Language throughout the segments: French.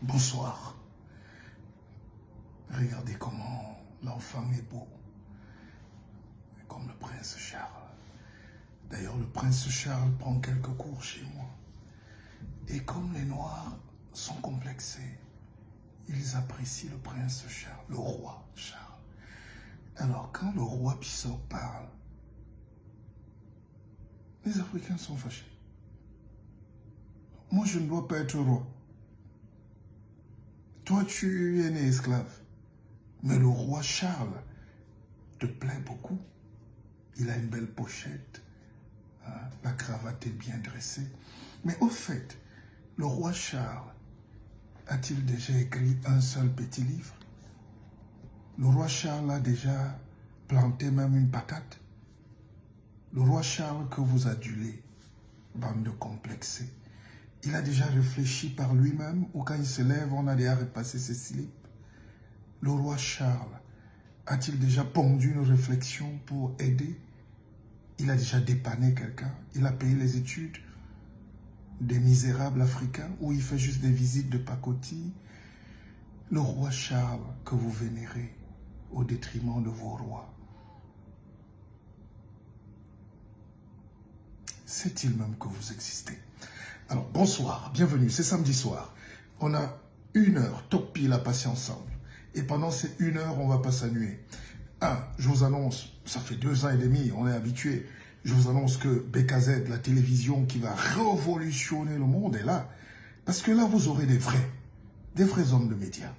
Bonsoir. Regardez comment l'enfant est beau. Comme le prince Charles. D'ailleurs, le prince Charles prend quelques cours chez moi. Et comme les Noirs sont complexés, ils apprécient le prince Charles, le roi Charles. Alors, quand le roi Bissau parle, les Africains sont fâchés. Moi, je ne dois pas être roi. Toi, tu es né esclave. Mais le roi Charles te plaît beaucoup. Il a une belle pochette. Hein, la cravate est bien dressée. Mais au fait, le roi Charles a-t-il déjà écrit un seul petit livre? Le roi Charles a déjà planté même une patate. Le roi Charles que vous adulez, bande de complexés, il a déjà réfléchi par lui-même ou quand il se lève, on a déjà repassé ses slips. Le roi Charles a-t-il déjà pondu une réflexion pour aider? Il a déjà dépanné quelqu'un? Il a payé les études des misérables africains ou il fait juste des visites de pacotille? Le roi Charles que vous vénérez au détriment de vos rois, sait-il même que vous existez? Alors, bonsoir, bienvenue, c'est samedi soir. On a 1 heure, top pile à passer ensemble. Et pendant ces 1 heure, on ne va pas s'ennuyer. Je vous annonce, ça fait 2 ans et demi, on est habitué. Je vous annonce que BKZ, la télévision qui va révolutionner le monde, est là. Parce que là, vous aurez des vrais hommes de médias,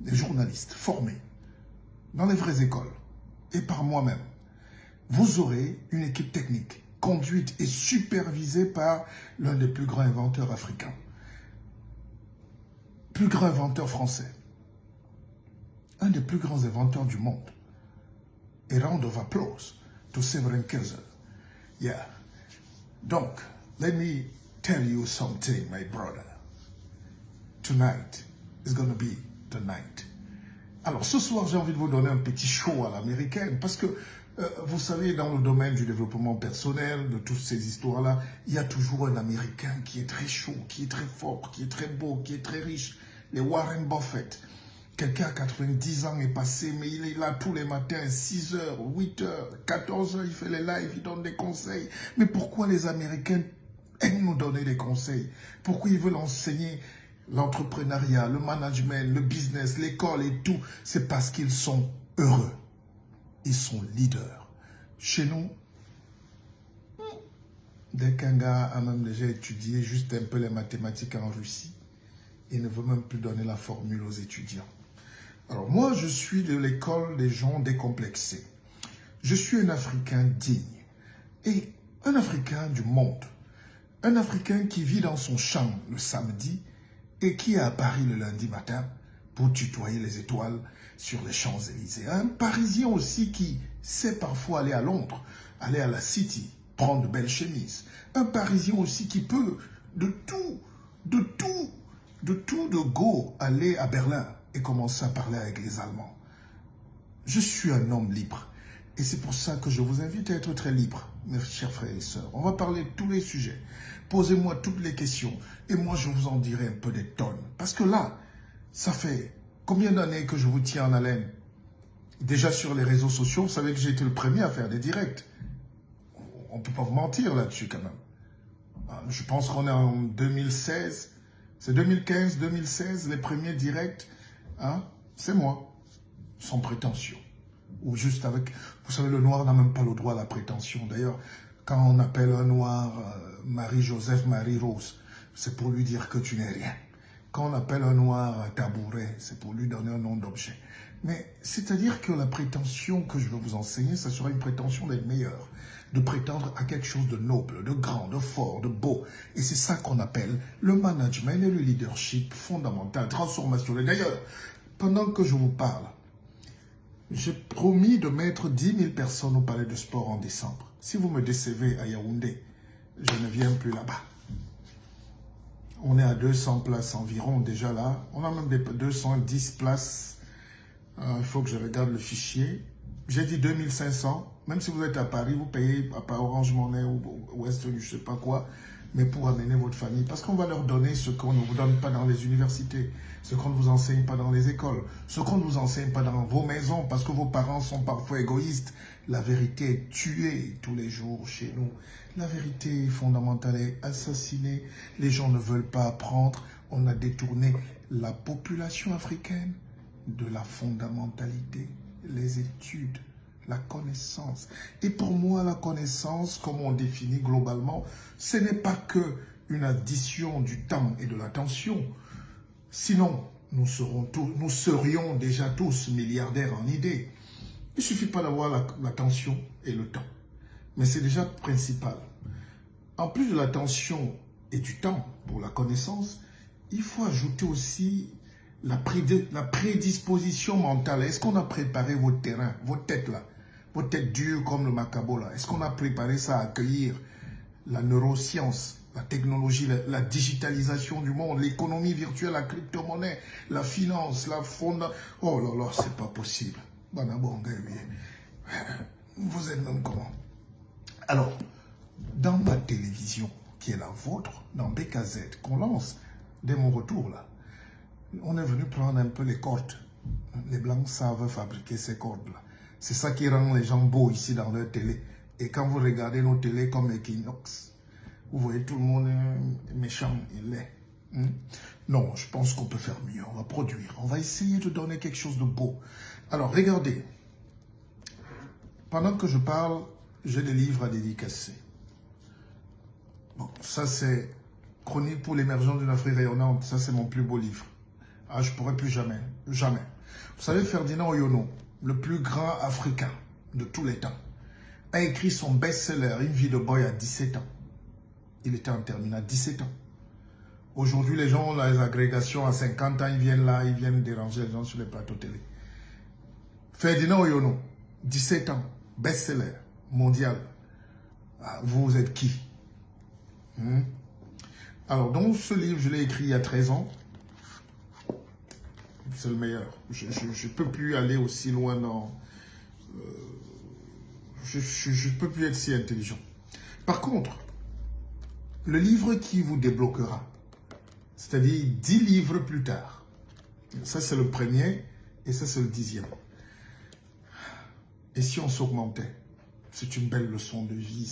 des journalistes formés dans les vraies écoles et par moi-même. Vous aurez une équipe technique conduite et supervisée par l'un des plus grands inventeurs africains, plus grand inventeur français, un des plus grands inventeurs du monde. A round of applause to Severin Kaiser. Yeah. Donc, let me tell you something, my brother. Tonight is going to be the night. Alors, ce soir, j'ai envie de vous donner un petit show à l'américaine parce que vous savez, dans le domaine du développement personnel, de toutes ces histoires-là, il y a toujours un Américain qui est très chaud, qui est très fort, qui est très beau, qui est très riche. Les Warren Buffett. Quelqu'un à 90 ans est passé, mais il est là tous les matins, 6 heures, 8 heures, 14 heures, il fait les lives, il donne des conseils. Mais pourquoi les Américains aiment nous donner des conseils? Pourquoi ils veulent enseigner l'entrepreneuriat, le management, le business, l'école et tout? C'est parce qu'ils sont heureux. Ils sont leaders. Chez nous, dès qu'un gars a même déjà étudié juste un peu les mathématiques en Russie, il ne veut même plus donner la formule aux étudiants. Alors moi, je suis de l'école des gens décomplexés. Je suis un Africain digne et un Africain du monde. Un Africain qui vit dans son champ le samedi et qui est à Paris le lundi matin pour tutoyer les étoiles sur les Champs-Élysées. Un Parisien aussi qui sait parfois aller à Londres, aller à la City, prendre de belles chemises. Un Parisien aussi qui peut de go aller à Berlin et commencer à parler avec les Allemands. Je suis un homme libre. Et c'est pour ça que je vous invite à être très libre, mes chers frères et sœurs. On va parler de tous les sujets. Posez-moi toutes les questions. Et moi, je vous en dirai un peu des tonnes. Parce que là, ça fait combien d'années que je vous tiens en haleine? Déjà sur les réseaux sociaux, vous savez que j'ai été le premier à faire des directs. On ne peut pas vous mentir là-dessus quand même. Je pense qu'on est en 2016. C'est 2015, 2016, les premiers directs. C'est moi, sans prétention. Ou juste avec... Vous savez, le noir n'a même pas le droit à la prétention. D'ailleurs, quand on appelle un noir Marie-Joseph, Marie-Rose, c'est pour lui dire que tu n'es rien. Quand on appelle un noir tabouret, c'est pour lui donner un nom d'objet. Mais c'est-à-dire que la prétention que je veux vous enseigner, ça sera une prétention d'être meilleur, de prétendre à quelque chose de noble, de grand, de fort, de beau. Et c'est ça qu'on appelle le management et le leadership fondamental, transformationnel. D'ailleurs, pendant que je vous parle, j'ai promis de mettre 10 000 personnes au palais de sport en décembre. Si vous me décevez à Yaoundé, je ne viens plus là-bas. On est à 200 places environ déjà là. On a même des 210 places. Il faut que je regarde le fichier. J'ai dit 2500. Même si vous êtes à Paris, vous payez par Orange Money ou Western, je ne sais pas quoi. mais pour amener votre famille. Parce qu'on va leur donner ce qu'on ne vous donne pas dans les universités, ce qu'on ne vous enseigne pas dans les écoles, ce qu'on ne vous enseigne pas dans vos maisons, parce que vos parents sont parfois égoïstes. La vérité est tuée tous les jours chez nous. La vérité fondamentale est assassinée. Les gens ne veulent pas apprendre. On a détourné la population africaine de la fondamentalité, les études, la connaissance. Et pour moi, la connaissance, comme on définit globalement, ce n'est pas que une addition du temps et de l'attention. Sinon, nous serions déjà tous milliardaires en idées. Il ne suffit pas d'avoir l'attention et le temps. Mais c'est déjà principal. En plus de l'attention et du temps pour la connaissance, il faut ajouter aussi la prédisposition mentale. Est-ce qu'on a préparé votre terrain, votre tête là, votre tête dure comme le macabo là? Est-ce qu'on a préparé ça à accueillir la neuroscience, la technologie, la digitalisation du monde, l'économie virtuelle, la crypto-monnaie, la finance, la fonda... Oh là là, c'est pas possible. Vous êtes même comment? Alors, dans ma télévision, qui est la vôtre, dans BKZ, qu'on lance dès mon retour là, on est venu prendre un peu les cordes. Les Blancs savent fabriquer ces cordes-là. C'est ça qui rend les gens beaux ici dans leur télé. Et quand vous regardez nos télés comme Equinox, vous voyez tout le monde méchant et laid. Non, je pense qu'on peut faire mieux. On va produire. On va essayer de donner quelque chose de beau. Alors, regardez. Pendant que je parle, j'ai des livres à dédicacer. Bon, ça c'est Chronique pour l'émergence d'une Afrique rayonnante. Ça c'est mon plus beau livre. Ah, je ne pourrai plus jamais. Jamais. Vous savez, Ferdinand Oyono, le plus grand Africain de tous les temps, a écrit son best-seller, Une vie de boy, à 17 ans. Il était en terminale, 17 ans. Aujourd'hui, les gens ont les agrégations à 50 ans, ils viennent là, ils viennent déranger les gens sur les plateaux télé. Ferdinand Oyono, 17 ans, best-seller, mondial. Ah, vous êtes qui? Alors, dans ce livre, je l'ai écrit il y a 13 ans. C'est le meilleur. Je ne peux plus aller aussi loin dans... je ne peux plus être si intelligent. Par contre, le livre qui vous débloquera, c'est-à-dire 10 livres plus tard, ça c'est le premier et ça c'est le 10e. Et si on s'augmentait? C'est une belle leçon de vie,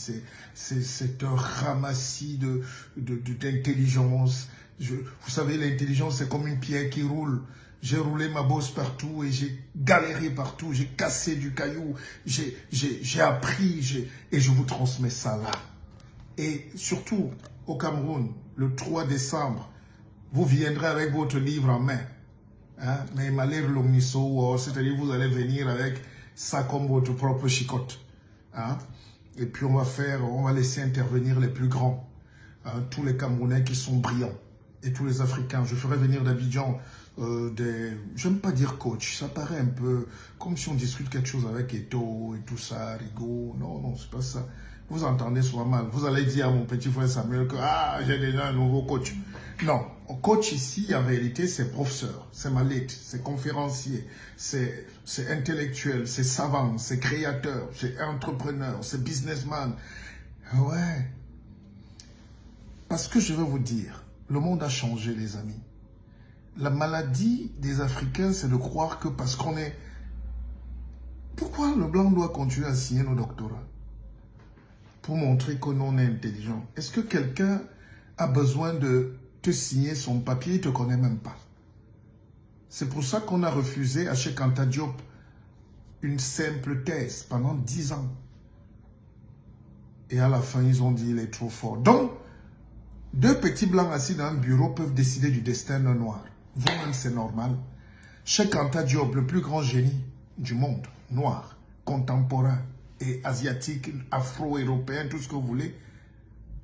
c'est un ramassis d'intelligence. Vous savez, l'intelligence c'est comme une pierre qui roule. J'ai roulé ma bosse partout et j'ai galéré partout, j'ai cassé du caillou, j'ai appris et je vous transmets ça là. Et surtout, au Cameroun, le 3 décembre, vous viendrez avec votre livre en main. Hein? Mais malheur l'omniso, c'est-à-dire vous allez venir avec ça comme votre propre chicotte. Hein? Et puis on va laisser intervenir les plus grands, hein? Tous les Camerounais qui sont brillants et tous les Africains. Je ferai venir d'Abidjan j'aime pas dire coach, ça paraît un peu comme si on discute quelque chose avec Eto et tout ça, Rigo. Non, c'est pas ça. Vous entendez souvent mal. Vous allez dire à mon petit frère Samuel que j'ai déjà un nouveau coach. Non, coach ici, en réalité, c'est professeur, c'est malade, c'est conférencier, c'est intellectuel, c'est savant, c'est créateur, c'est entrepreneur, c'est businessman. Ouais. Parce que je veux vous dire, le monde a changé, les amis. La maladie des Africains, c'est de croire que parce qu'on est... Pourquoi le blanc doit continuer à signer nos doctorats? Pour montrer que l'on est intelligent. Est-ce que quelqu'un a besoin de te signer son papier? Il ne te connaît même pas. C'est pour ça qu'on a refusé à Cheikh Anta Diop une simple thèse pendant 10 ans. Et à la fin, ils ont dit il est trop fort. Donc, 2 petits blancs assis dans un bureau peuvent décider du destin d'un noir. Vous-même, c'est normal. Cheikh Anta Diop, le plus grand génie du monde, noir, contemporain et asiatique, afro-européen, tout ce que vous voulez,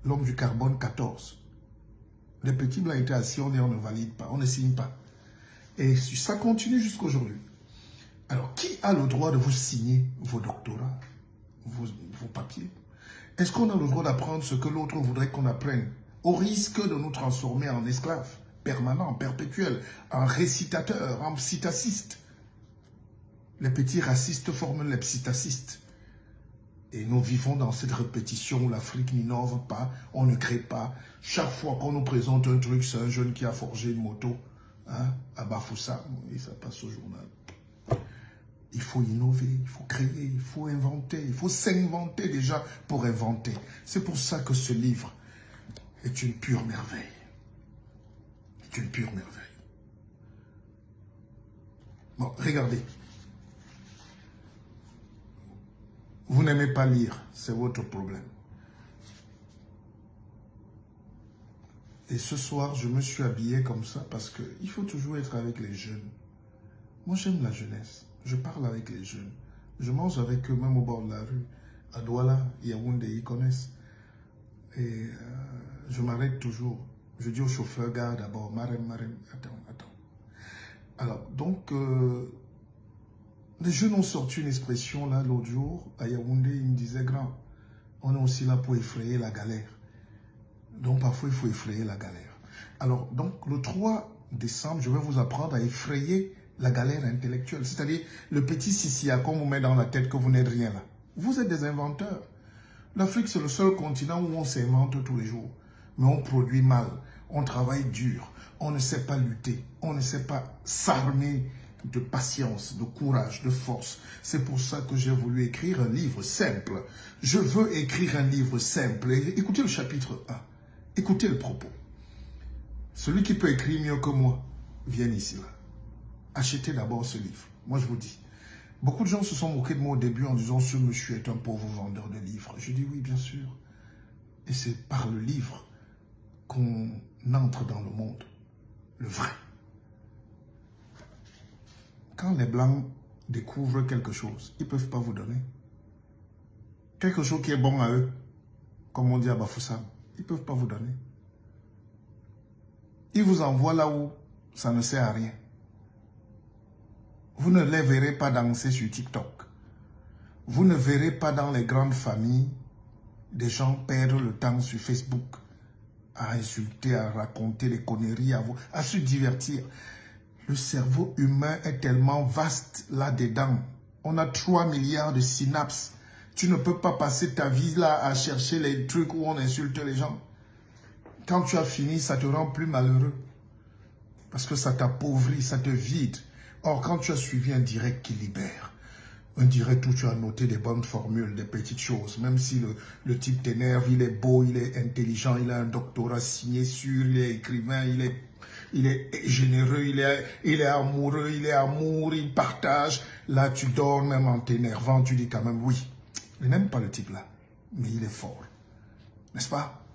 l'homme du carbone 14. Les petits blancs étaient assis, on ne valide pas, on ne signe pas. Et ça continue jusqu'aujourd'hui. Alors, qui a le droit de vous signer vos doctorats, vos papiers? Est-ce qu'on a le droit d'apprendre ce que l'autre voudrait qu'on apprenne, au risque de nous transformer en esclaves permanents, perpétuels, en récitateurs, en psittacistes? Les petits racistes forment les psittacistes. Et nous vivons dans cette répétition où l'Afrique n'innove pas, on ne crée pas. Chaque fois qu'on nous présente un truc, c'est un jeune qui a forgé une moto, hein, à Bafoussam, et ça passe au journal. Il faut innover, il faut créer, il faut inventer, il faut s'inventer déjà pour inventer. C'est pour ça que ce livre est une pure merveille. C'est une pure merveille. Bon, regardez. Vous n'aimez pas lire, c'est votre problème. Et ce soir, je me suis habillé comme ça parce qu'il faut toujours être avec les jeunes. Moi, j'aime la jeunesse. Je parle avec les jeunes. Je mange avec eux, même au bord de la rue. À Douala, Yaoundé, ils connaissent. Et je m'arrête toujours. Je dis au chauffeur, gare d'abord, marem, attends. Alors, donc, les jeunes ont sorti une expression là l'autre jour, à Yaoundé, ils me disaient, grand, on est aussi là pour effrayer la galère. Donc, parfois, il faut effrayer la galère. Alors, donc, le 3 décembre, je vais vous apprendre à effrayer la galère intellectuelle. C'est-à-dire, le petit sissia qu'on vous met dans la tête que vous n'êtes rien là. Vous êtes des inventeurs. L'Afrique, c'est le seul continent où on s'invente tous les jours. Mais on produit mal, on travaille dur, on ne sait pas lutter, on ne sait pas s'armer de patience, de courage, de force. C'est pour ça que j'ai voulu écrire un livre simple. Je veux écrire un livre simple. Écoutez le chapitre 1. Écoutez le propos. Celui qui peut écrire mieux que moi, vienne ici là. Achetez d'abord ce livre. Moi, je vous dis. Beaucoup de gens se sont moqués de moi au début en disant « Ce monsieur est un pauvre vendeur de livres ». Je dis « Oui, bien sûr ». Et c'est par le livre qu'on entre dans le monde, le vrai. Quand les Blancs découvrent quelque chose, ils ne peuvent pas vous donner. Quelque chose qui est bon à eux, comme on dit à Bafoussam, ils ne peuvent pas vous donner. Ils vous envoient là où ça ne sert à rien. Vous ne les verrez pas danser sur TikTok. Vous ne verrez pas dans les grandes familles des gens perdre le temps sur Facebook à insulter, à raconter des conneries, à se divertir. Le cerveau humain est tellement vaste là-dedans. On a 3 milliards de synapses. Tu ne peux pas passer ta vie là à chercher les trucs où on insulte les gens. Quand tu as fini, ça te rend plus malheureux. Parce que ça t'appauvrit, ça te vide. Or, quand tu as suivi un direct qui libère, un direct où tu as noté des bonnes formules, des petites choses, même si le type t'énerve, il est beau, il est intelligent, il a un doctorat signé sur, il est écrivain, il est généreux, il est amoureux, il est amour, il partage. Là, tu dors même en t'énervant, tu dis quand même, oui, je n'aime pas le type là, mais il est fort. N'est-ce pas?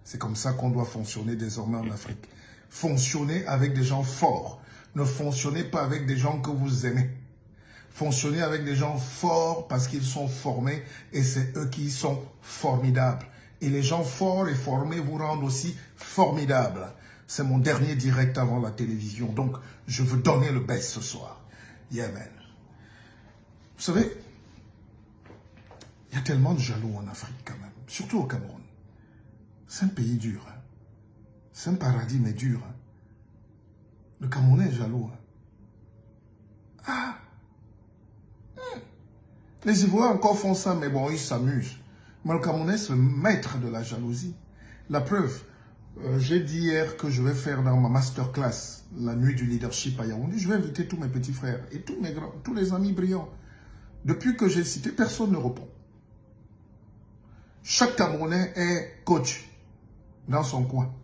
C'est comme ça qu'on doit fonctionner désormais en Afrique. Fonctionnez avec des gens forts. Ne fonctionnez pas avec des gens que vous aimez. Fonctionnez avec des gens forts parce qu'ils sont formés et c'est eux qui sont formidables. Et les gens forts et formés vous rendent aussi formidables. C'est mon dernier direct avant la télévision. Donc, je veux donner le best ce soir. Yeah, man. Vous savez, il y a tellement de jaloux en Afrique quand même. Surtout au Cameroun. C'est un pays dur. Hein. C'est un paradis, mais dur. Hein. Le Camerounais est jaloux. Hein. Ah! Les Ivoiriens encore font ça, mais bon, ils s'amusent. Mais le Camerounais, c'est le maître de la jalousie. La preuve, j'ai dit hier que je vais faire dans ma masterclass, la nuit du leadership à Yaoundé, je vais inviter tous mes petits frères et tous les amis brillants. Depuis que j'ai cité, personne ne répond. Chaque Camerounais est coach dans son coin.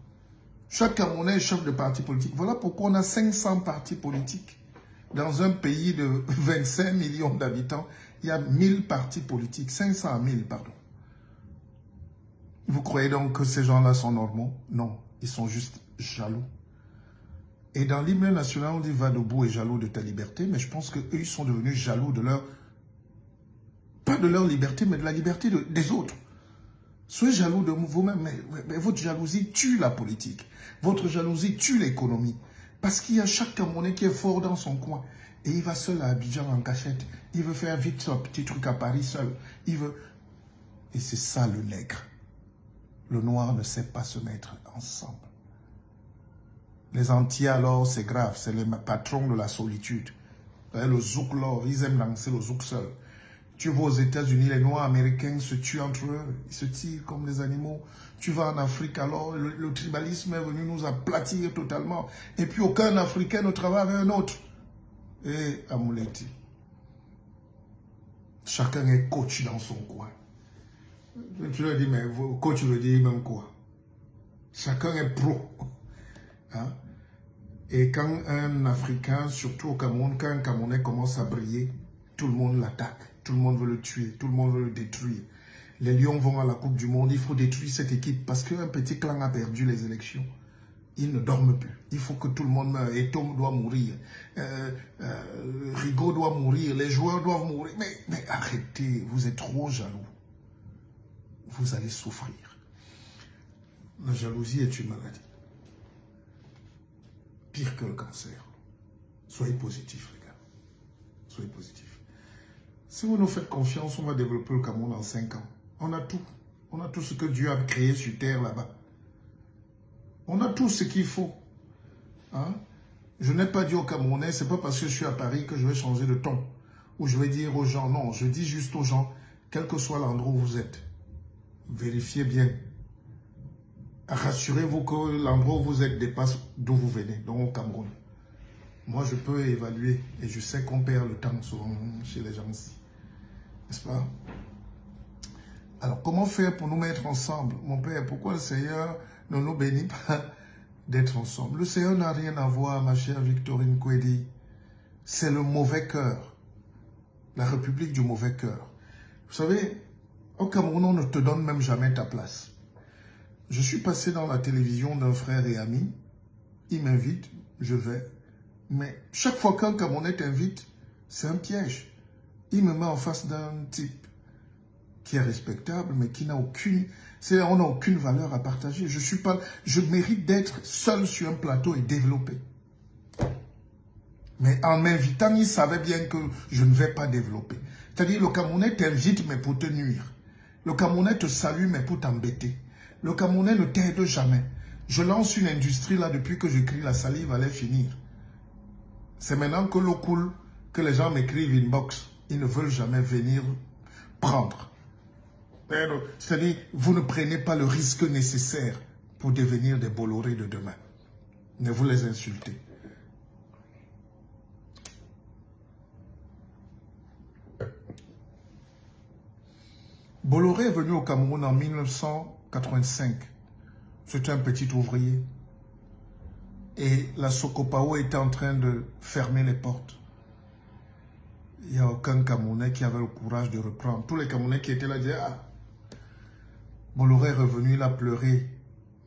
Chaque Camerounais est chef de parti politique. Voilà pourquoi on a 500 partis politiques. Dans un pays de 25 millions d'habitants, il y a 1000 partis politiques. 500 à 1000, pardon. Vous croyez donc que ces gens-là sont normaux? Non, ils sont juste jaloux. Et dans l'hymne national, on dit « Va debout et jaloux de ta liberté », mais je pense qu'eux, ils sont devenus jaloux de leur... Pas de leur liberté, mais de la liberté des autres. Soyez jaloux de vous-même, mais votre jalousie tue la politique. Votre jalousie tue l'économie. Parce qu'il y a chaque Camerounais qui est fort dans son coin. Et il va seul à Abidjan en cachette. Il veut faire vite son petit truc à Paris seul. Il veut... Et c'est ça le nègre. Le noir ne sait pas se mettre ensemble. Les Antillais alors, c'est grave. C'est les patrons de la solitude. Le zouk là, ils aiment lancer le zouk seul. Tu vas aux États-Unis, les Noirs américains se tuent entre eux, ils se tirent comme des animaux. Tu vas en Afrique, alors le tribalisme est venu nous aplatir totalement. Et puis aucun Africain ne travaille avec un autre. Et Amouleti, chacun est coach dans son coin. Tu leur dis, mais coach veut dire même quoi? Chacun est pro. Hein? Et quand un Africain, surtout au Cameroun, quand un Camerounais commence à briller, tout le monde l'attaque, tout le monde veut le tuer, tout le monde veut le détruire. Les Lions vont à la Coupe du Monde, il faut détruire cette équipe parce qu'un petit clan a perdu les élections. Ils ne dorment plus. Il faut que tout le monde meure. Etom doit mourir. Rigaud doit mourir. Les joueurs doivent mourir. Mais arrêtez, vous êtes trop jaloux. Vous allez souffrir. La jalousie est une maladie. Pire que le cancer. Soyez positifs, les gars. Soyez positifs. Si vous nous faites confiance, on va développer le Cameroun en 5 ans. On a tout. On a tout ce que Dieu a créé sur terre là-bas. On a tout ce qu'il faut. Hein? Je n'ai pas dit aux Camerounais, c'est pas parce que je suis à Paris que je vais changer de ton. Ou je vais dire aux gens, non, je dis juste aux gens, quel que soit l'endroit où vous êtes, vérifiez bien. Rassurez-vous que l'endroit où vous êtes dépasse d'où vous venez, donc au Cameroun. Moi, je peux évaluer et je sais qu'on perd le temps souvent chez les gens ici. N'est-ce pas? Alors, comment faire pour nous mettre ensemble? Mon père, pourquoi le Seigneur ne nous bénit pas d'être ensemble? Le Seigneur n'a rien à voir, ma chère Victorine Kwedi. C'est le mauvais cœur. La République du mauvais cœur. Vous savez, au Cameroun, on ne te donne même jamais ta place. Je suis passé dans la télévision d'un frère et ami. Il m'invite, je vais. Mais chaque fois qu'un Camerounais t'invite, c'est un piège. Il me met en face d'un type qui est respectable, mais qui n'a aucune... On n'a aucune valeur à partager. Je mérite d'être seul sur un plateau et développer. Mais en m'invitant, il savait bien que je ne vais pas développer. C'est-à-dire, le Camerounais t'invite, mais pour te nuire. Le Camerounais te salue, mais pour t'embêter. Le Camerounais ne t'aide jamais. Je lance une industrie là, depuis que j'écris, la salive allait finir. C'est maintenant que l'eau coule, que les gens m'écrivent inbox. Ils ne veulent jamais venir prendre. C'est-à-dire, vous ne prenez pas le risque nécessaire pour devenir des Bolloré de demain. Ne vous les insultez. Bolloré est venu au Cameroun en 1985. C'était un petit ouvrier. Et la Sokopao était en train de fermer les portes. Il n'y a aucun Camerounais qui avait le courage de reprendre. Tous les Camerounais qui étaient là disaient, ah, Bolloré est revenu, il a pleuré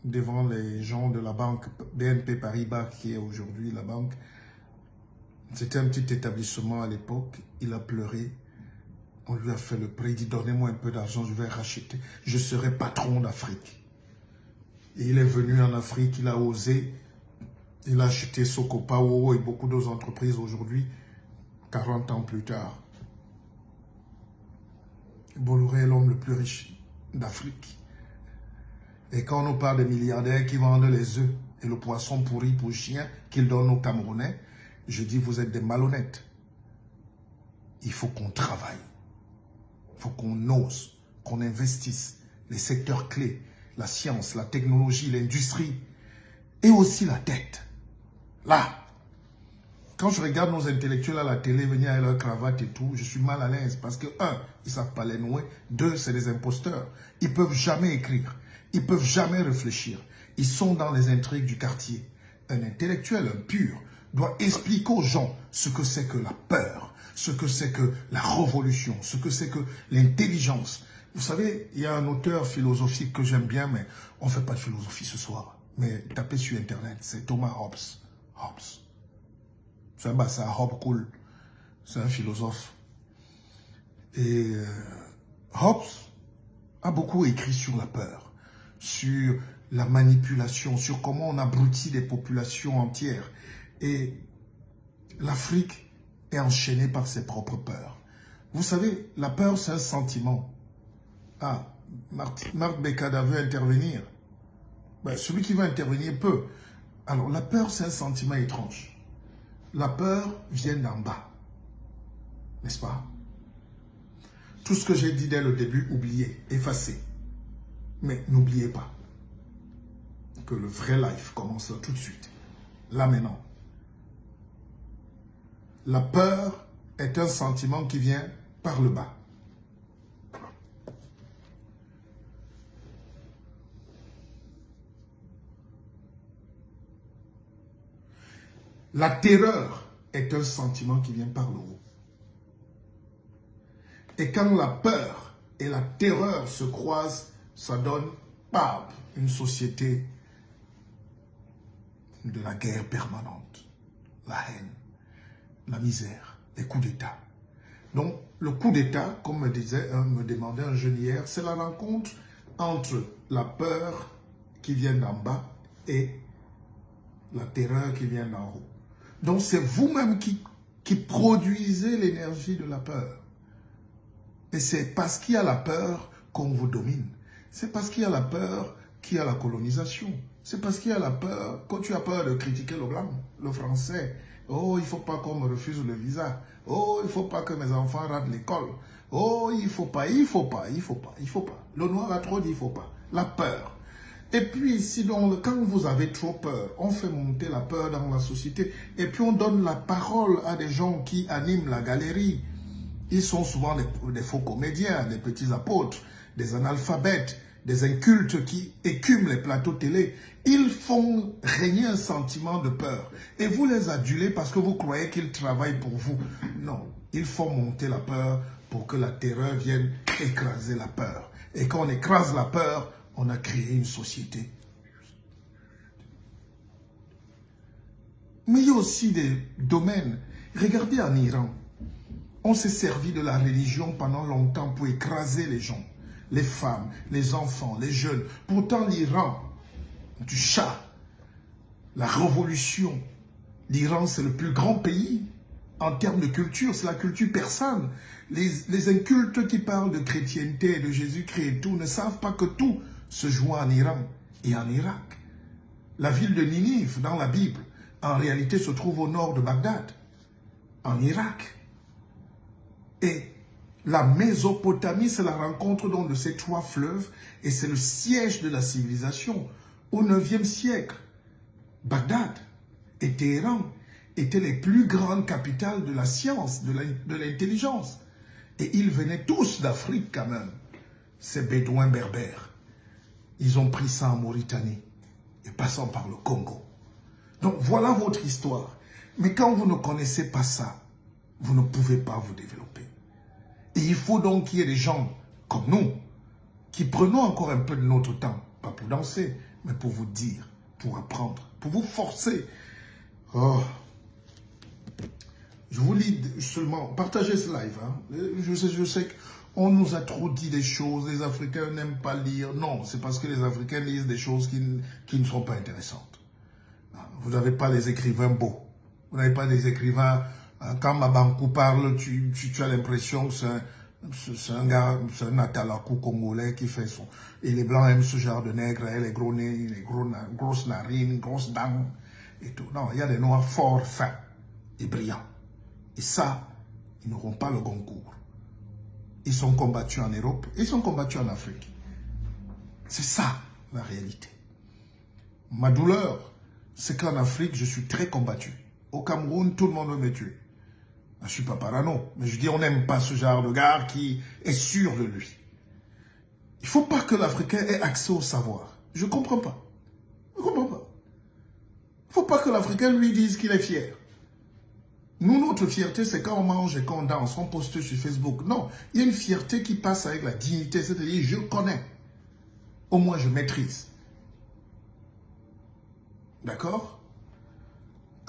devant les gens de la banque BNP Paribas, qui est aujourd'hui la banque. C'était un petit établissement à l'époque. Il a pleuré. On lui a fait le prix. Il dit, donnez-moi un peu d'argent, je vais racheter. Je serai patron d'Afrique. Et il est venu en Afrique, il a osé. Il a acheté Sokopao et beaucoup d'autres entreprises aujourd'hui, 40 ans plus tard. Bolloré est l'homme le plus riche d'Afrique. Et quand on nous parle des milliardaires qui vendent les œufs et le poisson pourri pour chien qu'ils donnent aux Camerounais, je dis vous êtes des malhonnêtes. Il faut qu'on travaille. Il faut qu'on ose, qu'on investisse. Les secteurs clés, la science, la technologie, l'industrie et aussi la dette. Là, quand je regarde nos intellectuels à la télé venir avec leur cravate et tout, je suis mal à l'aise parce que, un, ils ne savent pas les nouer. Deux, c'est des imposteurs. Ils ne peuvent jamais écrire. Ils ne peuvent jamais réfléchir. Ils sont dans les intrigues du quartier. Un intellectuel, un pur, doit expliquer aux gens ce que c'est que la peur, ce que c'est que la révolution, ce que c'est que l'intelligence. Vous savez, il y a un auteur philosophique que j'aime bien, mais on ne fait pas de philosophie ce soir. Mais tapez sur Internet, c'est Thomas Hobbes. Hobbes. C'est un bassa, Hobbes cool. C'est un philosophe. Et Hobbes a beaucoup écrit sur la peur, sur la manipulation, sur comment on abrutit des populations entières. Et l'Afrique est enchaînée par ses propres peurs. Vous savez, la peur, c'est un sentiment. Ah, Marc Bekada veut intervenir. Ben, celui qui veut intervenir peut. Alors, la peur, c'est un sentiment étrange. La peur vient d'en bas. N'est-ce pas? Tout ce que j'ai dit dès le début, oubliez, effacez. Mais n'oubliez pas que le vrai life commence là tout de suite. Là maintenant. La peur est un sentiment qui vient par le bas. La terreur est un sentiment qui vient par le haut. Et quand la peur et la terreur se croisent, ça donne, bam, une société de la guerre permanente, la haine, la misère, les coups d'État. Donc, le coup d'État, comme me demandait un jeune hier, c'est la rencontre entre la peur qui vient d'en bas et la terreur qui vient d'en haut. Donc, c'est vous-même qui produisez l'énergie de la peur. Et c'est parce qu'il y a la peur qu'on vous domine. C'est parce qu'il y a la peur qu'il y a la colonisation. C'est parce qu'il y a la peur, quand tu as peur de critiquer le blanc, le français. Oh, il ne faut pas qu'on me refuse le visa. Oh, il ne faut pas que mes enfants ratent l'école. Oh, il ne faut pas, il ne faut pas, il ne faut pas, il ne faut pas. Le noir a trop dit, il ne faut pas. La peur. Et puis, sinon, quand vous avez trop peur, on fait monter la peur dans la société. Et puis, on donne la parole à des gens qui animent la galerie. Ils sont souvent des faux comédiens, des petits apôtres, des analphabètes, des incultes qui écument les plateaux télé. Ils font régner un sentiment de peur. Et vous les adulez parce que vous croyez qu'ils travaillent pour vous. Non, ils font monter la peur pour que la terreur vienne écraser la peur. Et quand on écrase la peur, on a créé une société. Mais il y a aussi des domaines. Regardez en Iran. On s'est servi de la religion pendant longtemps pour écraser les gens, les femmes, les enfants, les jeunes. Pourtant, l'Iran, du Shah, la révolution, l'Iran, c'est le plus grand pays en termes de culture, c'est la culture persane. Les incultes qui parlent de chrétienté, de Jésus-Christ et tout, ne savent pas que tout se joue en Iran et en Irak. La ville de Ninive, dans la Bible, en réalité se trouve au nord de Bagdad, en Irak. Et la Mésopotamie, c'est la rencontre donc de ces trois fleuves et c'est le siège de la civilisation. Au 9e siècle, Bagdad et Téhéran étaient les plus grandes capitales de la science, de l'intelligence. Et ils venaient tous d'Afrique quand même, ces bédouins berbères. Ils ont pris ça en Mauritanie et passant par le Congo. Donc voilà votre histoire. Mais quand vous ne connaissez pas ça, vous ne pouvez pas vous développer. Et il faut donc qu'il y ait des gens comme nous qui prenons encore un peu de notre temps, pas pour danser, mais pour vous dire, pour apprendre, pour vous forcer. Oh. Je vous lis seulement, partagez ce live. Hein. Je sais qu'on nous a trop dit des choses, les Africains n'aiment pas lire. Non, c'est parce que les Africains lisent des choses qui ne sont pas intéressantes. Vous n'avez pas les écrivains beaux. Vous n'avez pas des écrivains... Quand Mabankou parle, tu as l'impression que c'est un gars, c'est un Atalakou congolais qui fait son... Et les Blancs aiment ce genre de nègres, les gros nez, les grosses narines, grosses dents et tout. Non, il y a des Noirs forts, fins et brillants. Et ça, ils n'auront pas le Goncourt. Ils sont combattus en Europe, ils sont combattus en Afrique. C'est ça, la réalité. Ma douleur, c'est qu'en Afrique, je suis très combattu. Au Cameroun, tout le monde veut me tuer. Je ne suis pas parano, mais je dis on n'aime pas ce genre de gars qui est sûr de lui. Il ne faut pas que l'Africain ait accès au savoir. Je ne comprends pas. Je ne comprends pas. Il ne faut pas que l'Africain lui dise qu'il est fier. Nous, notre fierté, c'est quand on mange et quand on danse, on poste sur Facebook. Non, il y a une fierté qui passe avec la dignité, c'est-à-dire je connais. Au moins, je maîtrise. D'accord ?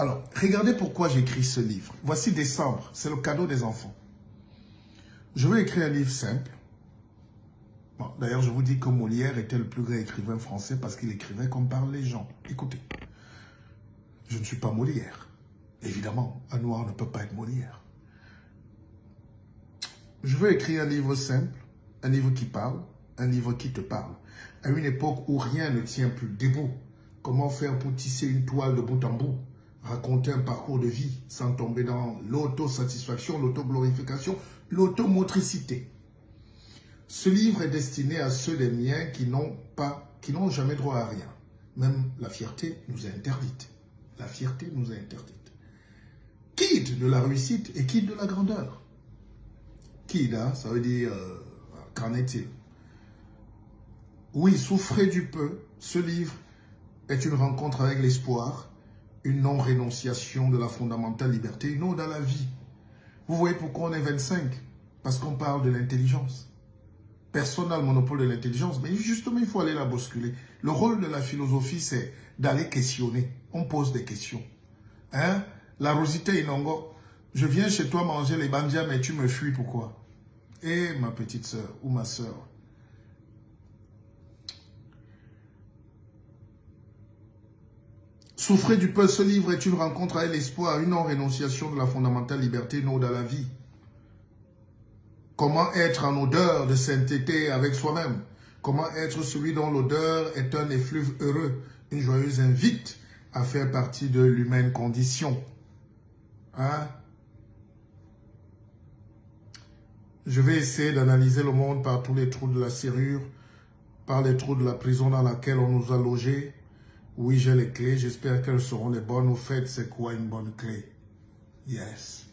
Alors, regardez pourquoi j'écris ce livre. Voici décembre, c'est le cadeau des enfants. Je veux écrire un livre simple. Bon, d'ailleurs, je vous dis que Molière était le plus grand écrivain français parce qu'il écrivait comme parlent les gens. Écoutez, je ne suis pas Molière. Évidemment, un noir ne peut pas être Molière. Je veux écrire un livre simple, un livre qui parle, un livre qui te parle. À une époque où rien ne tient plus debout. Comment faire pour tisser une toile de bout en bout? Raconter un parcours de vie sans tomber dans l'autosatisfaction, l'autoglorification, l'automotricité. Ce livre est destiné à ceux des miens qui n'ont jamais droit à rien. Même la fierté nous est interdite. La fierté nous est interdite. Quitte de la réussite et quitte de la grandeur. Quitte, hein, ça veut dire qu'en est-il? Oui, souffrez du peu. Ce livre est une rencontre avec l'espoir, une non-rénonciation de la fondamentale liberté, une ode à la vie. Vous voyez pourquoi on est 25? Parce qu'on parle de l'intelligence. Personne n'a le monopole de l'intelligence, mais justement, il faut aller la bousculer. Le rôle de la philosophie, c'est d'aller questionner. On pose des questions. Hein? La Rosita Inongo, je viens chez toi manger les bandias, mais tu me fuis, pourquoi? Eh, ma petite sœur ou ma sœur. Souffrez du peu, ce livre est une rencontre avec l'espoir, une non-rénonciation de la fondamentale liberté, une ode à la vie. Comment être en odeur de sainteté avec soi-même? Comment être celui dont l'odeur est un effluve heureux, une joyeuse invite à faire partie de l'humaine condition? Hein? Je vais essayer d'analyser le monde par tous les trous de la serrure, par les trous de la prison dans laquelle on nous a logés. Oui, j'ai les clés, j'espère qu'elles seront les bonnes. Au fait, c'est quoi une bonne clé? Yes.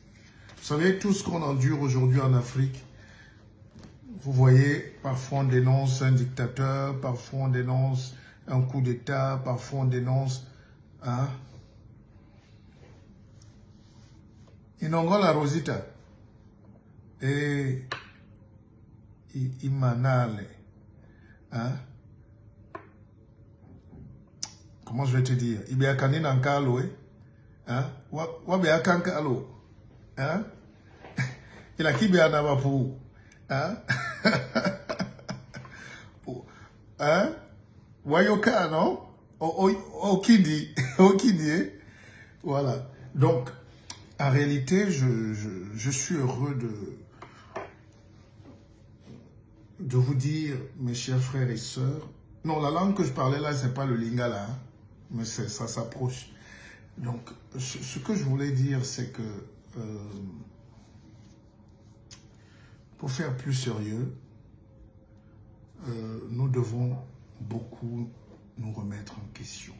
Vous savez, tout ce qu'on endure aujourd'hui en Afrique, vous voyez, parfois on dénonce un dictateur, parfois on dénonce un coup d'État, parfois on dénonce... Hein? Inongo la Rosita. Et... Imanale. Hein? Comment je vais te dire? Ibéakani nankalo, hein? Wabéakankalo. Hein? Il a qui béanava pour? Hein? Hein? Wayoka, non? Okindi. Okindi, hein? Voilà. Donc, en réalité, je suis heureux de vous dire, mes chers frères et sœurs, non, la langue que je parlais là, c'est pas le lingala, hein, mais ça s'approche. Donc, ce que je voulais dire, c'est que pour faire plus sérieux, nous devons beaucoup nous remettre en question.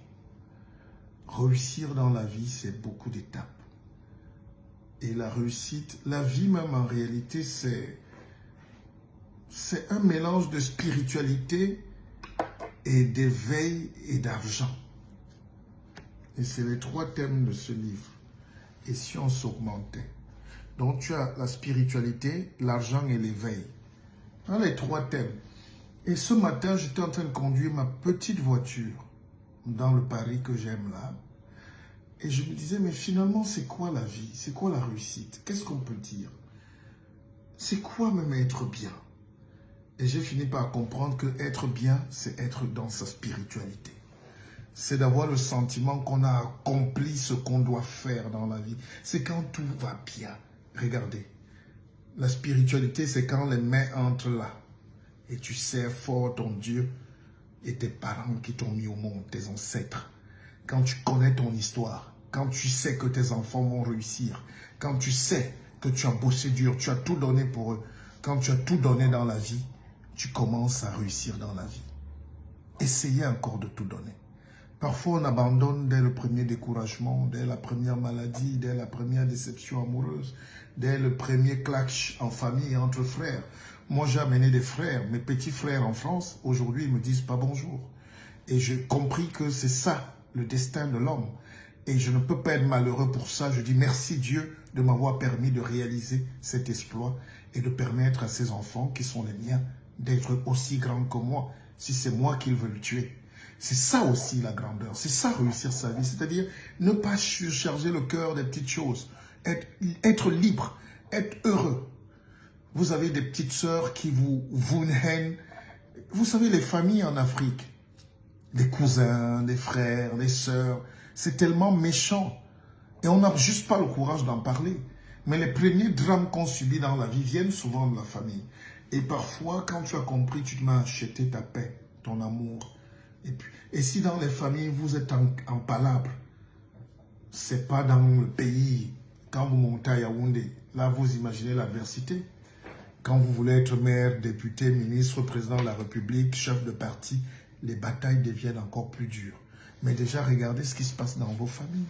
Réussir dans la vie, c'est beaucoup d'étapes. Et la réussite, la vie même en réalité, c'est un mélange de spiritualité et d'éveil et d'argent. Et c'est les trois thèmes de ce livre. Et si on s'augmentait? Donc tu as la spiritualité, l'argent et l'éveil. Dans les trois thèmes. Et ce matin, j'étais en train de conduire ma petite voiture dans le Paris que j'aime là. Et je me disais, mais finalement, c'est quoi la vie? C'est quoi la réussite? Qu'est-ce qu'on peut dire? C'est quoi même être bien? Et j'ai fini par comprendre que être bien, c'est être dans sa spiritualité. C'est d'avoir le sentiment qu'on a accompli ce qu'on doit faire dans la vie. C'est quand tout va bien. Regardez, la spiritualité, c'est quand les mains entrent là. Et tu sais fort ton Dieu et tes parents qui t'ont mis au monde, tes ancêtres. Quand tu connais ton histoire, quand tu sais que tes enfants vont réussir, quand tu sais que tu as bossé dur, tu as tout donné pour eux, quand tu as tout donné dans la vie, tu commences à réussir dans la vie. Essayez encore de tout donner. Parfois, on abandonne dès le premier découragement, dès la première maladie, dès la première déception amoureuse, dès le premier clash en famille entre frères. Moi, j'ai amené des frères, mes petits frères en France. Aujourd'hui, ils me disent pas bonjour. Et j'ai compris que c'est ça, le destin de l'homme. Et je ne peux pas être malheureux pour ça. Je dis merci Dieu de m'avoir permis de réaliser cet exploit et de permettre à ces enfants qui sont les miens d'être aussi grands que moi, si c'est moi qu'ils veulent tuer. C'est ça aussi la grandeur, c'est ça réussir sa vie, c'est-à-dire ne pas surcharger le cœur des petites choses, être libre, être heureux. Vous avez des petites sœurs qui vous hainent. Vous savez, les familles en Afrique, les cousins, les frères, les sœurs, c'est tellement méchant. Et on n'a juste pas le courage d'en parler. Mais les premiers drames qu'on subit dans la vie viennent souvent de la famille. Et parfois, quand tu as compris, tu te mets à acheter ta paix, ton amour. Et si dans les familles, vous êtes en palabre, c'est pas dans le pays, quand vous montez à Yaoundé, là vous imaginez l'adversité. Quand vous voulez être maire, député, ministre, président de la République, chef de parti, les batailles deviennent encore plus dures. Mais déjà, regardez ce qui se passe dans vos familles.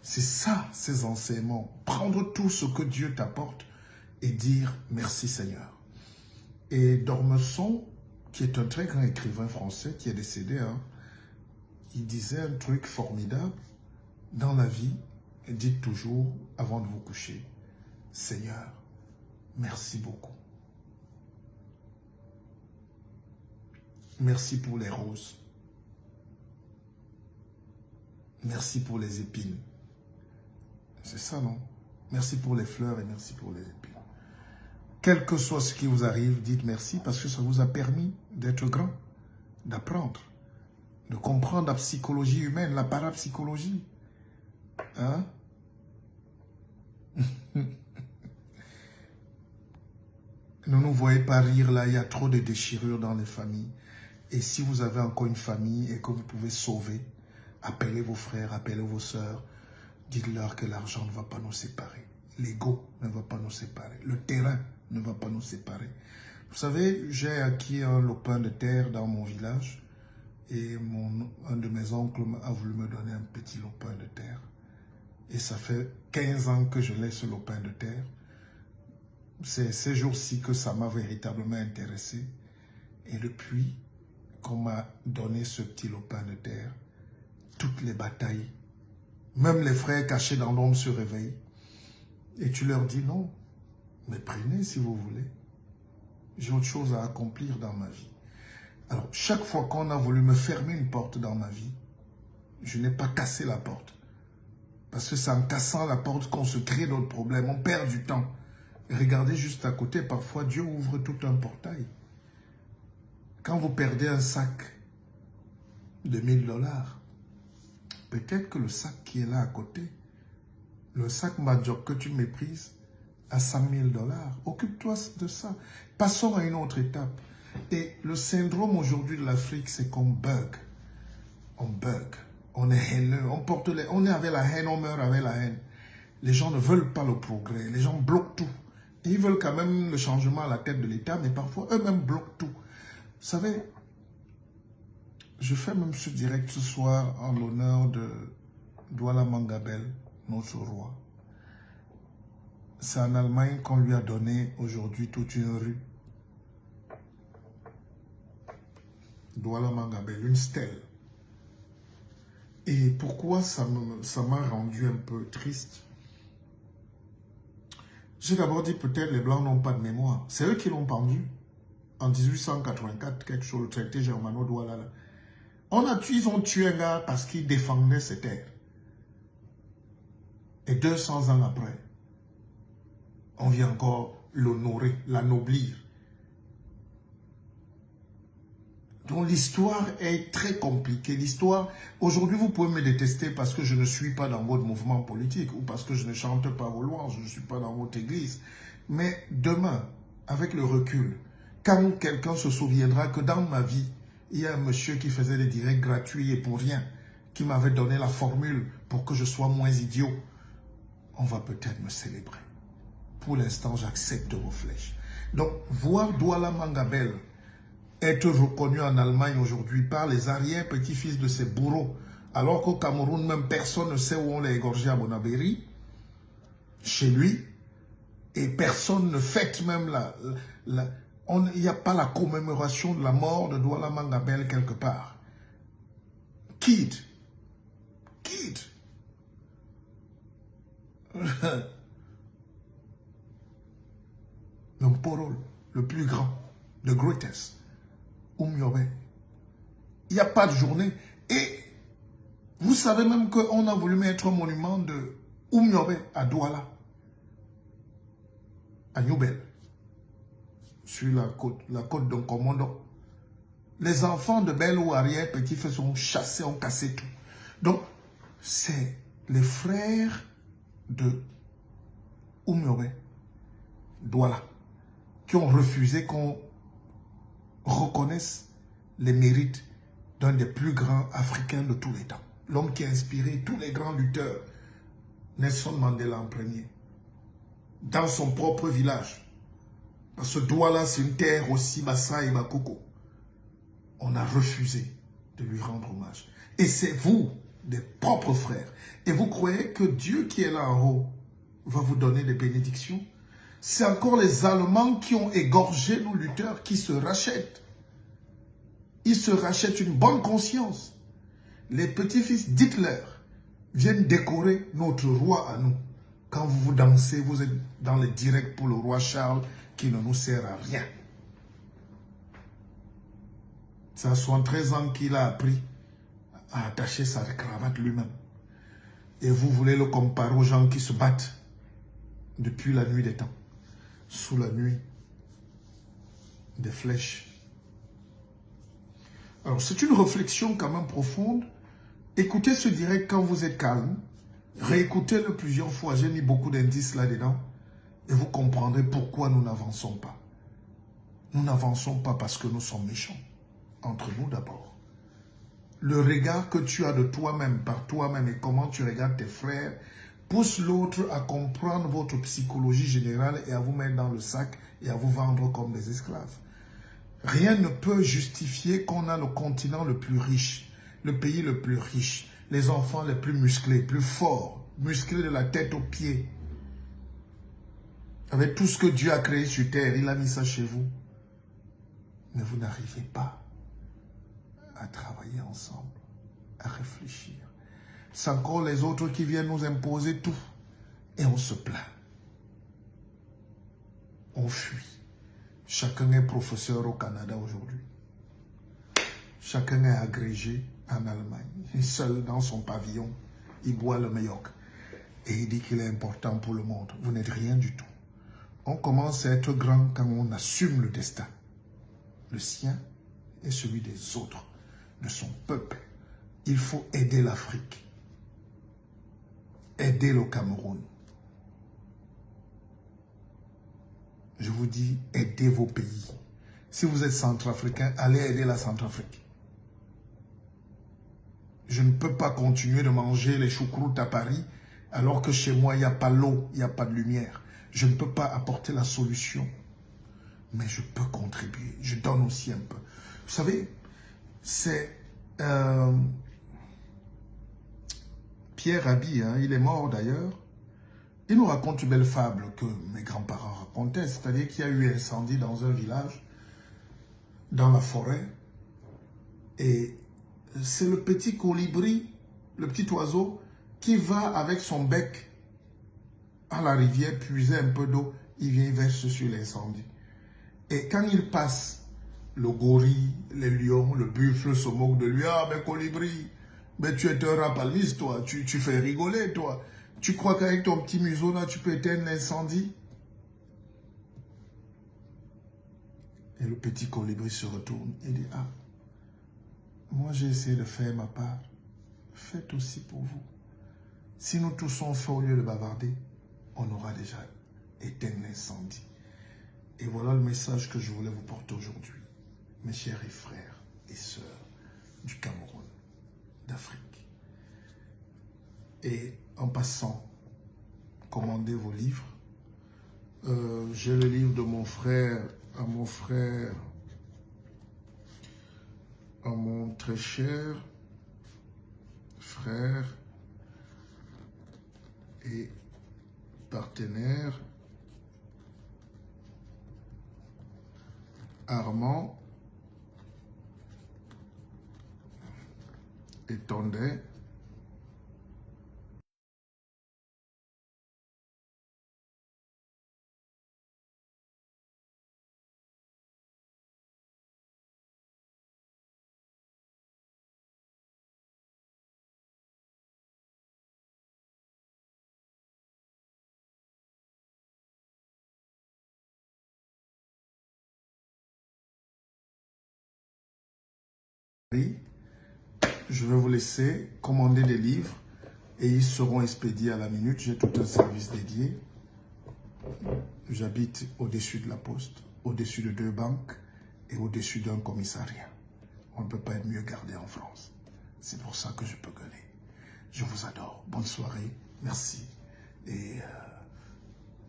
C'est ça, ces enseignements. Prendre tout ce que Dieu t'apporte et dire merci Seigneur. Et Dormesson, qui est un très grand écrivain français, qui est décédé, hein, il disait un truc formidable. Dans la vie, dites toujours, avant de vous coucher, Seigneur, merci beaucoup. Merci pour les roses. Merci pour les épines. C'est ça, non? Merci pour les fleurs et merci pour les épines. Quel que soit ce qui vous arrive, dites merci parce que ça vous a permis d'être grand, d'apprendre, de comprendre la psychologie humaine, la parapsychologie. Hein? Ne nous voyez pas rire là, il y a trop de déchirures dans les familles. Et si vous avez encore une famille et que vous pouvez sauver, appelez vos frères, appelez vos sœurs, dites-leur que l'argent ne va pas nous séparer. L'ego ne va pas nous séparer. Le terrain ne va pas nous séparer. Vous savez, j'ai acquis un lopin de terre dans mon village et un de mes oncles a voulu me donner un petit lopin de terre. Et ça fait 15 ans que je l'ai, ce lopin de terre. C'est ces jours-ci que ça m'a véritablement intéressé. Et depuis qu'on m'a donné ce petit lopin de terre, toutes les batailles, même les frères cachés dans l'ombre se réveillent. Et tu leur dis non, mais prenez si vous voulez. J'ai autre chose à accomplir dans ma vie. Alors, chaque fois qu'on a voulu me fermer une porte dans ma vie, je n'ai pas cassé la porte. Parce que c'est en cassant la porte qu'on se crée d'autres problèmes. On perd du temps. Et regardez juste à côté, parfois Dieu ouvre tout un portail. Quand vous perdez un sac de 1000 $, peut-être que le sac qui est là à côté, le sac Majok que tu méprises, à 100 000 $. Occupe-toi de ça. Passons à une autre étape. Et le syndrome aujourd'hui de l'Afrique, c'est qu'on bug. On bug. On est haineux. On est avec la haine, on meurt avec la haine. Les gens ne veulent pas le progrès. Les gens bloquent tout. Et ils veulent quand même le changement à la tête de l'État, mais parfois eux-mêmes bloquent tout. Vous savez, je fais même ce direct ce soir en l'honneur de Douala Mangabel, notre roi. C'est en Allemagne qu'on lui a donné aujourd'hui toute une rue. Douala Mangabel, une stèle. Et pourquoi ça m'a rendu un peu triste? J'ai d'abord dit peut-être les Blancs n'ont pas de mémoire. C'est eux qui l'ont pendu. En 1884, quelque chose, le traité germano-douala. Ils ont tué un gars parce qu'il défendait ses terres. Et 200 ans après, on vient encore l'honorer, l'anoblir. Donc l'histoire est très compliquée. L'histoire, aujourd'hui vous pouvez me détester parce que je ne suis pas dans votre mouvement politique ou parce que je ne chante pas vos louanges, je ne suis pas dans votre église. Mais demain, avec le recul, quand quelqu'un se souviendra que dans ma vie, il y a un monsieur qui faisait des directs gratuits et pour rien, qui m'avait donné la formule pour que je sois moins idiot, on va peut-être me célébrer. Pour l'instant, j'accepte vos flèches. Donc, voir Douala Mangabel être reconnu en Allemagne aujourd'hui par les arrière-petits-fils de ces bourreaux, alors qu'au Cameroun, même personne ne sait où on l'a égorgé à Bonabéry, chez lui, et personne ne fête même il n'y a pas la commémoration de la mort de Douala Mangabel quelque part. Kid. L'Emporol, le plus grand, the greatest. Oumyobe. Il n'y a pas de journée. Et vous savez même qu'on a voulu mettre un monument de Oumyobe à Douala, à Newbel, sur la côte d'un commandant. Les enfants de Belle ou arrière petits fils sont chassés, ont cassé tout. Donc, c'est les frères de Oumyobe, Douala, qui ont refusé qu'on reconnaissent les mérites d'un des plus grands Africains de tous les temps. L'homme qui a inspiré tous les grands lutteurs, Nelson Mandela en premier, dans son propre village. Ce doigt-là, c'est une terre aussi, Bassa et Bakoko. On a refusé de lui rendre hommage. Et c'est vous, des propres frères. Et vous croyez que Dieu qui est là en haut va vous donner des bénédictions? C'est encore les Allemands qui ont égorgé nos lutteurs qui se rachètent. Ils se rachètent une bonne conscience. Les petits-fils d'Hitler viennent décorer notre roi à nous. Quand vous dansez, vous êtes dans le direct pour le roi Charles qui ne nous sert à rien. Ça a 73 ans qu'il a appris à attacher sa cravate lui-même. Et vous voulez le comparer aux gens qui se battent depuis la nuit des temps, sous la nuit des flèches. Alors, c'est une réflexion quand même profonde. Écoutez ce direct quand vous êtes calme. Réécoutez-le plusieurs fois. J'ai mis beaucoup d'indices là-dedans. Et vous comprendrez pourquoi nous n'avançons pas. Nous n'avançons pas parce que nous sommes méchants. Entre nous d'abord. Le regard que tu as de toi-même, par toi-même, et comment tu regardes tes frères, pousse l'autre à comprendre votre psychologie générale et à vous mettre dans le sac et à vous vendre comme des esclaves. Rien ne peut justifier qu'on a le continent le plus riche, le pays le plus riche, les enfants les plus musclés, plus forts, musclés de la tête aux pieds. Avec tout ce que Dieu a créé sur terre, il a mis ça chez vous. Mais vous n'arrivez pas à travailler ensemble, à réfléchir. C'est encore les autres qui viennent nous imposer tout. Et on se plaint. On fuit. Chacun est professeur au Canada aujourd'hui. Chacun est agrégé en Allemagne. Seul dans son pavillon, il boit le méoc. Et il dit qu'il est important pour le monde. Vous n'êtes rien du tout. On commence à être grand quand on assume le destin. Le sien et celui des autres, de son peuple. Il faut aider l'Afrique. Aider le Cameroun. Je vous dis, aidez vos pays. Si vous êtes centrafricain, allez aider la Centrafrique. Je ne peux pas continuer de manger les choucroutes à Paris alors que chez moi, il n'y a pas l'eau, il n'y a pas de lumière. Je ne peux pas apporter la solution. Mais je peux contribuer. Je donne aussi un peu. Vous savez, c'est Pierre Rabhi, hein, il est mort d'ailleurs. Il nous raconte une belle fable que mes grands-parents racontaient, c'est-à-dire qu'il y a eu un incendie dans un village, dans la forêt, et c'est le petit colibri, le petit oiseau, qui va avec son bec à la rivière puiser un peu d'eau, il vient verser sur l'incendie. Et quand il passe, le gorille, les lions, le buffle se moquent de lui. Ah, mais colibri, mais tu es un rapalmiste, toi, tu fais rigoler, toi. Tu crois qu'avec ton petit museau, là, tu peux éteindre l'incendie? Et le petit colibri se retourne et dit, ah, moi j'ai essayé de faire ma part. Faites aussi pour vous. Si nous tous on fait au lieu de bavarder, on aura déjà éteint l'incendie. Et voilà le message que je voulais vous porter aujourd'hui, mes chers et frères et sœurs du Cameroun, d'Afrique. Et en passant, commandez vos livres. J'ai le livre de mon frère, à mon très cher frère et partenaire Armand et Tondé. Je vais vous laisser commander des livres et ils seront expédiés à la minute. J'ai tout un service dédié. J'habite au-dessus de la poste, au-dessus de 2 banques et au-dessus d'un commissariat. On ne peut pas être mieux gardé en France. C'est pour ça que je peux gueuler. Je vous adore. Bonne soirée. Merci. Et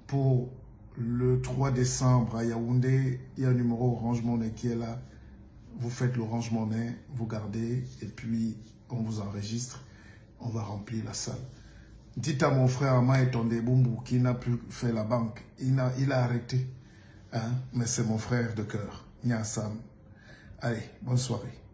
pour le 3 décembre à Yaoundé, il y a un numéro Orange Money qui est là. Vous faites l'Orange Money, vous gardez, et puis on vous enregistre. On va remplir la salle. Dites à mon frère Ama Tondé-Bumbu qui n'a plus fait la banque. Il a arrêté. Hein? Mais c'est mon frère de cœur. Nya Sam. Allez, bonne soirée.